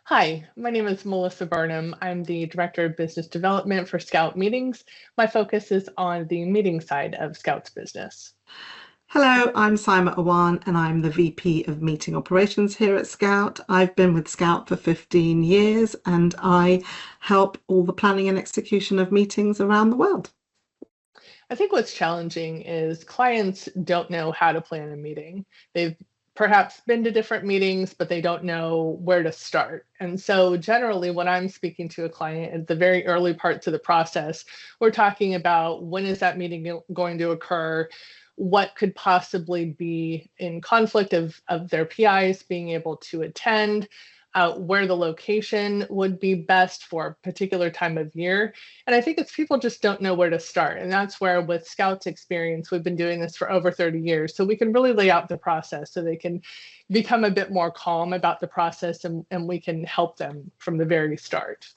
Hi, my name is Melissa Burnham. I'm the Director of Business Development for Scout Meetings. My focus is on the meeting side of Scout's business. Hello, I'm Simon Awan and I'm the VP of Meeting Operations here at Scout. I've been with Scout for 15 years and I help all the planning and execution of meetings around the world. I think what's challenging is clients don't know how to plan a meeting. They've perhaps been to different meetings, but they don't know where to start. And so generally when I'm speaking to a client at the very early parts of the process, we're talking about when is that meeting going to occur? What could possibly be in conflict of their PIs being able to attend, where the location would be best for a particular time of year. And I think it's people just don't know where to start. And that's where with Scout's experience, we've been doing this for over 30 years. So we can really lay out the process so they can become a bit more calm about the process and we can help them from the very start.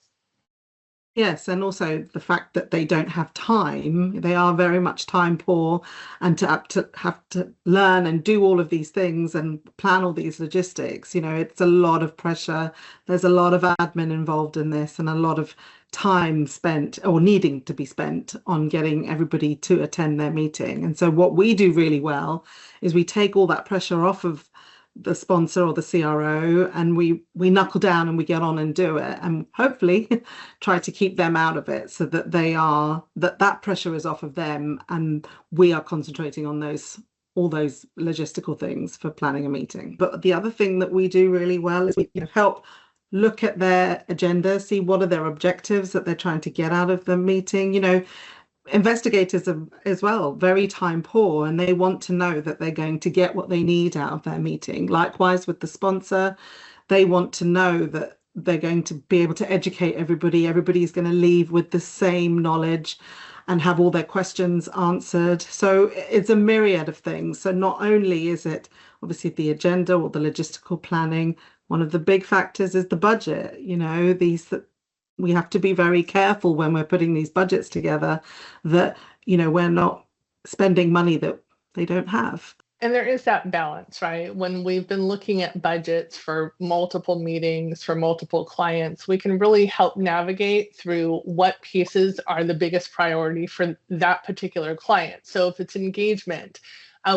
Yes, and also the fact that they don't have time, they are very much time poor, and to have to learn and do all of these things and plan all these logistics, it's a lot of pressure. There's a lot of admin involved in this and a lot of time spent or needing to be spent on getting everybody to attend their meeting. And so what we do really well is we take all that pressure off of the sponsor or the CRO and we knuckle down and we get on and do it and hopefully try to keep them out of it so that that pressure is off of them and we are concentrating on all those logistical things for planning a meeting. But the other thing that we do really well is we help look at their agenda, see what are their objectives that they're trying to get out of the meeting. Investigators are as well very time poor and they want to know that they're going to get what they need out of their meeting. Likewise with the sponsor, they want to know that they're going to be able to educate everybody. Everybody's going to leave with the same knowledge and have all their questions answered. So it's a myriad of things. So not only is it obviously the agenda or the logistical planning, one of the big factors is the budget. We have to be very careful when we're putting these budgets together that, we're not spending money that they don't have. And there is that balance, right? When we've been looking at budgets for multiple meetings, for multiple clients, we can really help navigate through what pieces are the biggest priority for that particular client. So if it's engagement,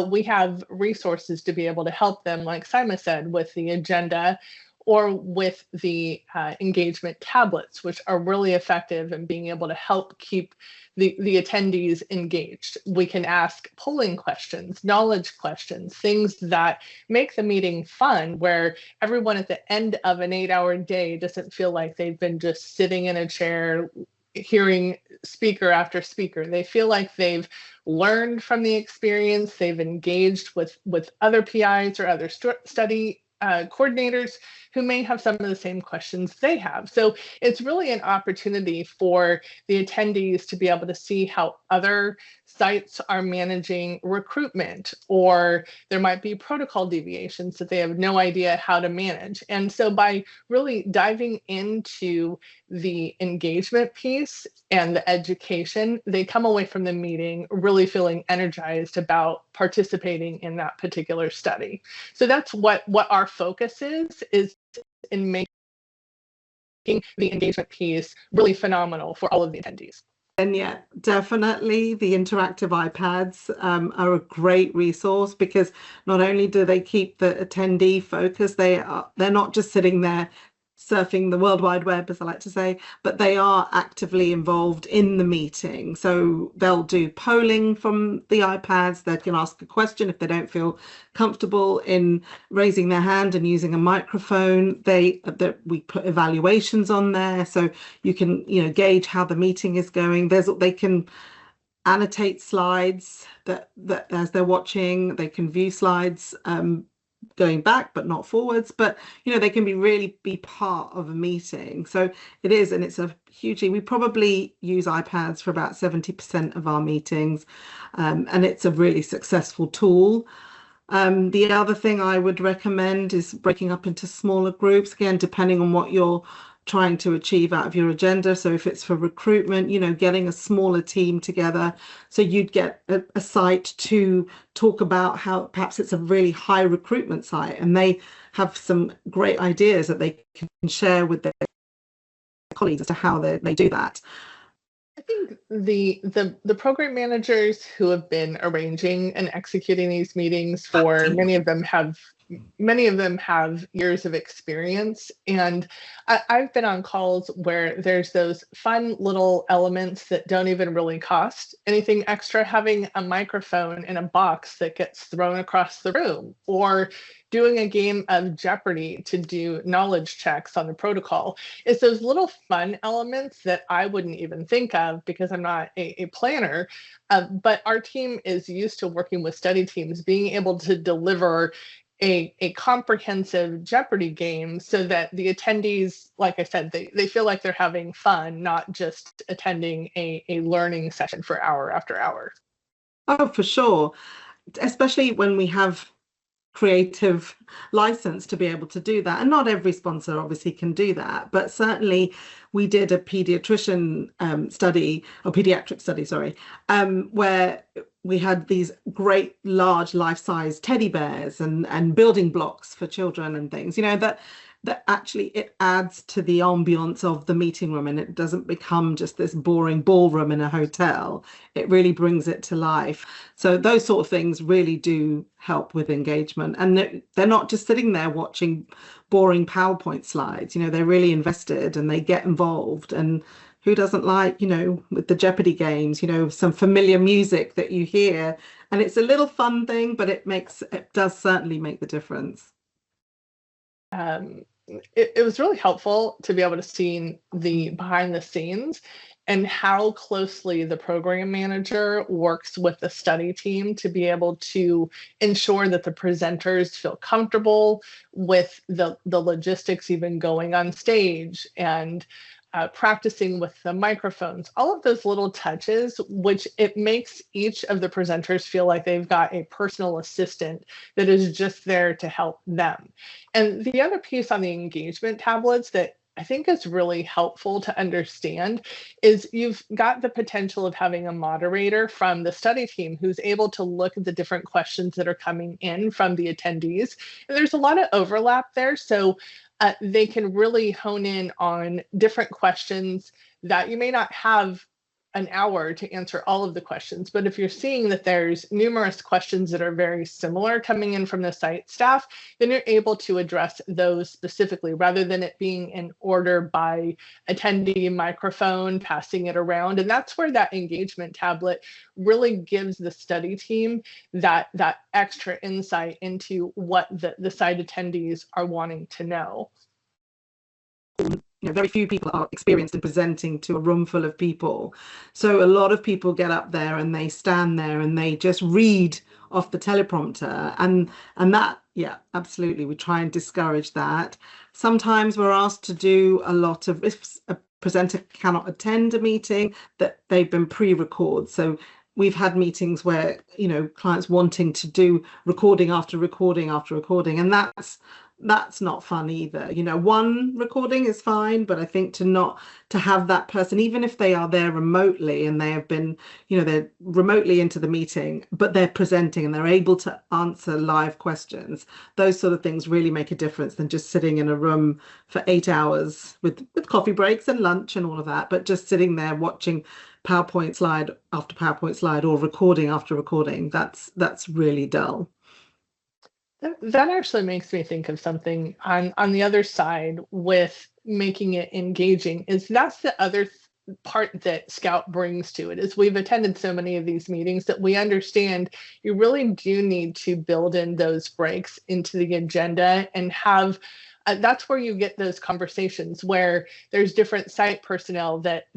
we have resources to be able to help them, like Simon said, with the agenda or with the engagement tablets, which are really effective in being able to help keep the attendees engaged. We can ask polling questions, knowledge questions, things that make the meeting fun, where everyone at the end of an 8-hour day doesn't feel like they've been just sitting in a chair hearing speaker after speaker. They feel like they've learned from the experience, they've engaged with other PIs or other study coordinators who may have some of the same questions they have. So it's really an opportunity for the attendees to be able to see how other sites are managing recruitment, or there might be protocol deviations that they have no idea how to manage. And so by really diving into the engagement piece and the education, they come away from the meeting really feeling energized about participating in that particular study. So that's what our focus is in making the engagement piece really phenomenal for all of the attendees. And yeah, definitely the interactive iPads are a great resource because not only do they keep the attendee focused, they're not just sitting there surfing the World Wide Web, as I like to say, but they are actively involved in the meeting. So they'll do polling from the iPads. They can ask a question if they don't feel comfortable in raising their hand and using a microphone. We put evaluations on there, so you can gauge how the meeting is going. They can annotate slides that as they're watching. They can view slides going back but not forwards, but they can really be part of a meeting. So it is, and it's we probably use iPads for about 70% of our meetings, and it's a really successful tool. The other thing I would recommend is breaking up into smaller groups, again depending on what your trying to achieve out of your agenda. So if it's for recruitment, getting a smaller team together. So you'd get a site to talk about how perhaps it's a really high recruitment site and they have some great ideas that they can share with their colleagues as to how they do that. I think the program managers who have been arranging and executing these meetings for many of them have years of experience. And I've been on calls where there's those fun little elements that don't even really cost anything extra, having a microphone in a box that gets thrown across the room, or doing a game of Jeopardy to do knowledge checks on the protocol. It's those little fun elements that I wouldn't even think of because I'm not a planner. But our team is used to working with study teams, being able to deliver a comprehensive Jeopardy game so that the attendees, like I said, they feel like they're having fun, not just attending a learning session for hour after hour. Oh, for sure. Especially when we have creative license to be able to do that. And not every sponsor obviously can do that, but certainly we did a pediatric study, sorry, where we had these great large life-size teddy bears and building blocks for children and things, that actually it adds to the ambience of the meeting room and it doesn't become just this boring ballroom in a hotel. It really brings it to life. So those sort of things really do help with engagement. And they're not just sitting there watching boring PowerPoint slides, they're really invested and they get involved. And who doesn't like, with the Jeopardy games, some familiar music that you hear. And it's a little fun thing, but it does certainly make the difference. It was really helpful to be able to see the behind the scenes and how closely the program manager works with the study team to be able to ensure that the presenters feel comfortable with the logistics, even going on stage and practicing with the microphones, all of those little touches, which it makes each of the presenters feel like they've got a personal assistant that is just there to help them. And the other piece on the engagement tablets that I think is really helpful to understand is you've got the potential of having a moderator from the study team who's able to look at the different questions that are coming in from the attendees. And there's a lot of overlap there. So they can really hone in on different questions that you may not have an hour to answer all of the questions. But if you're seeing that there's numerous questions that are very similar coming in from the site staff, then you're able to address those specifically rather than it being in order by attendee microphone, passing it around. And that's where that engagement tablet really gives the study team that extra insight into what the site attendees are wanting to know. Very few people are experienced in presenting to a room full of people. So a lot of people get up there and they stand there and they just read off the teleprompter. And that, yeah, absolutely. We try and discourage that. Sometimes we're asked to do a lot of, if a presenter cannot attend a meeting, that they've been pre-recorded. So we've had meetings where, clients wanting to do recording after recording after recording, and that's not fun either. One recording is fine, but I think to have that person, even if they are there remotely and they have been, they're remotely into the meeting, but they're presenting and they're able to answer live questions, those sort of things really make a difference than just sitting in a room for 8 hours with coffee breaks and lunch and all of that, but just sitting there watching PowerPoint slide after PowerPoint slide or recording after recording. That's really dull. That actually makes me think of something on the other side with making it engaging is that's the other part that Scout brings to it is we've attended so many of these meetings that we understand you really do need to build in those breaks into the agenda and have that's where you get those conversations where there's different site personnel that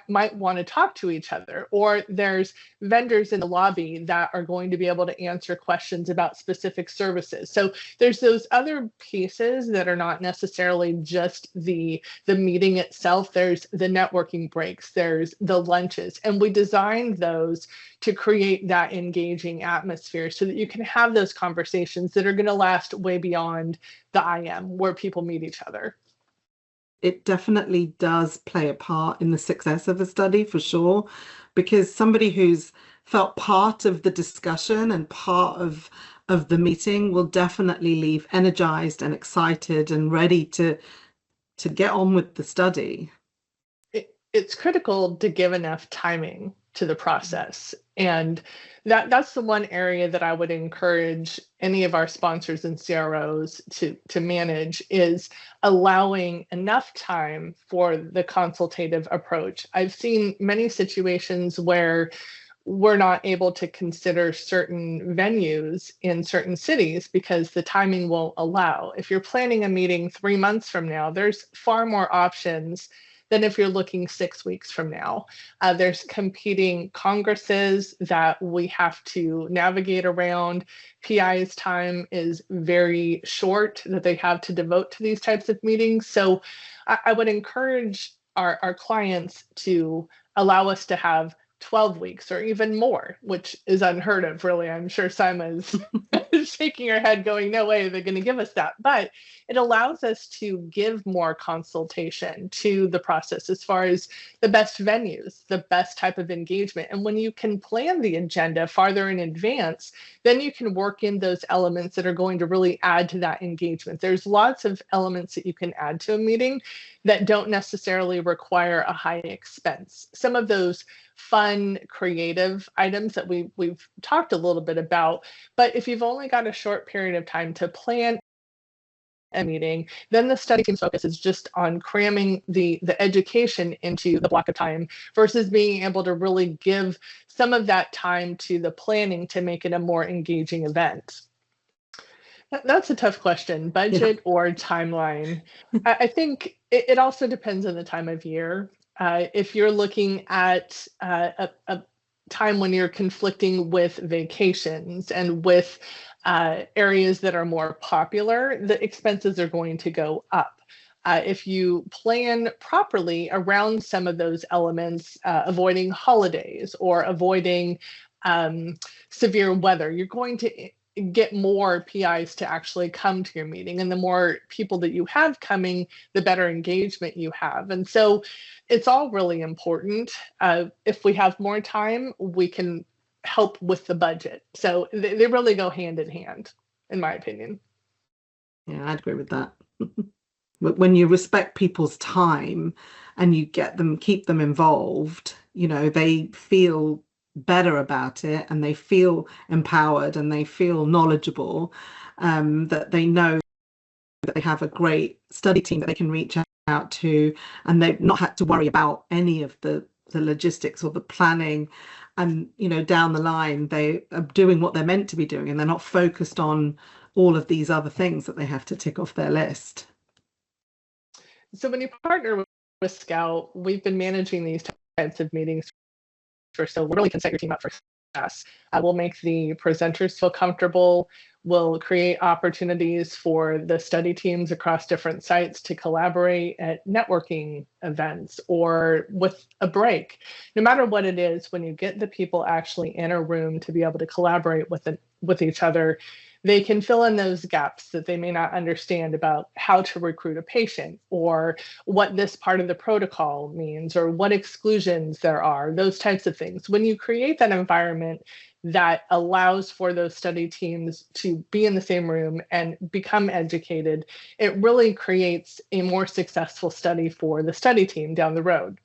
might want to talk to each other, or there's vendors in the lobby that are going to be able to answer questions about specific services. So there's those other pieces that are not necessarily just the meeting itself. There's the networking breaks, there's the lunches, and we designed those to create that engaging atmosphere so that you can have those conversations that are going to last way beyond the IM where people meet each other. it definitely does play a part in the success of a study for sure, because somebody who's felt part of the discussion and part of the meeting will definitely leave energized and excited and ready to get on with the study. It's critical to give enough timing to the process. And that's the one area that I would encourage any of our sponsors and CROs to manage, is allowing enough time for the consultative approach. I've seen many situations where we're not able to consider certain venues in certain cities because the timing won't allow. If you're planning a meeting 3 months from now, there's far more options than if you're looking 6 weeks from now. There's competing congresses that we have to navigate around. PI's time is very short that they have to devote to these types of meetings. So I would encourage our clients to allow us to have 12 weeks or even more, which is unheard of, really. I'm sure Sima's shaking her head going, no way they're going to give us that. But it allows us to give more consultation to the process as far as the best venues, the best type of engagement. And when you can plan the agenda farther in advance, then you can work in those elements that are going to really add to that engagement. There's lots of elements that you can add to a meeting that don't necessarily require a high expense. Some of those fun, creative items that we've talked a little bit about. But if you've only got a short period of time to plan a meeting, then the study team's focus is just on cramming the education into the block of time versus being able to really give some of that time to the planning to make it a more engaging event. That's a tough question, budget Yeah. or timeline. I think it also depends on the time of year. If you're looking at a time when you're conflicting with vacations and with areas that are more popular, the expenses are going to go up. If you plan properly around some of those elements, avoiding holidays or avoiding severe weather, you're going to get more PIs to actually come to your meeting. And the more people that you have coming, the better engagement you have. And so it's all really important. If we have more time, we can help with the budget. So they really go hand in hand, in my opinion. Yeah, I'd agree with that. But when you respect people's time and you keep them involved, they feel better about it and they feel empowered and they feel knowledgeable, that they know that they have a great study team that they can reach out to, and they've not had to worry about any of the logistics or the planning. And down the line they are doing what they're meant to be doing and they're not focused on all of these other things that they have to tick off their list. So when you partner with Scout, we've been managing these types of meetings so we really can set your team up for success. We'll make the presenters feel comfortable. We'll create opportunities for the study teams across different sites to collaborate at networking events or with a break. No matter what it is, when you get the people actually in a room to be able to collaborate with each other, they can fill in those gaps that they may not understand about how to recruit a patient or what this part of the protocol means or what exclusions there are, those types of things. When you create that environment that allows for those study teams to be in the same room and become educated, it really creates a more successful study for the study team down the road.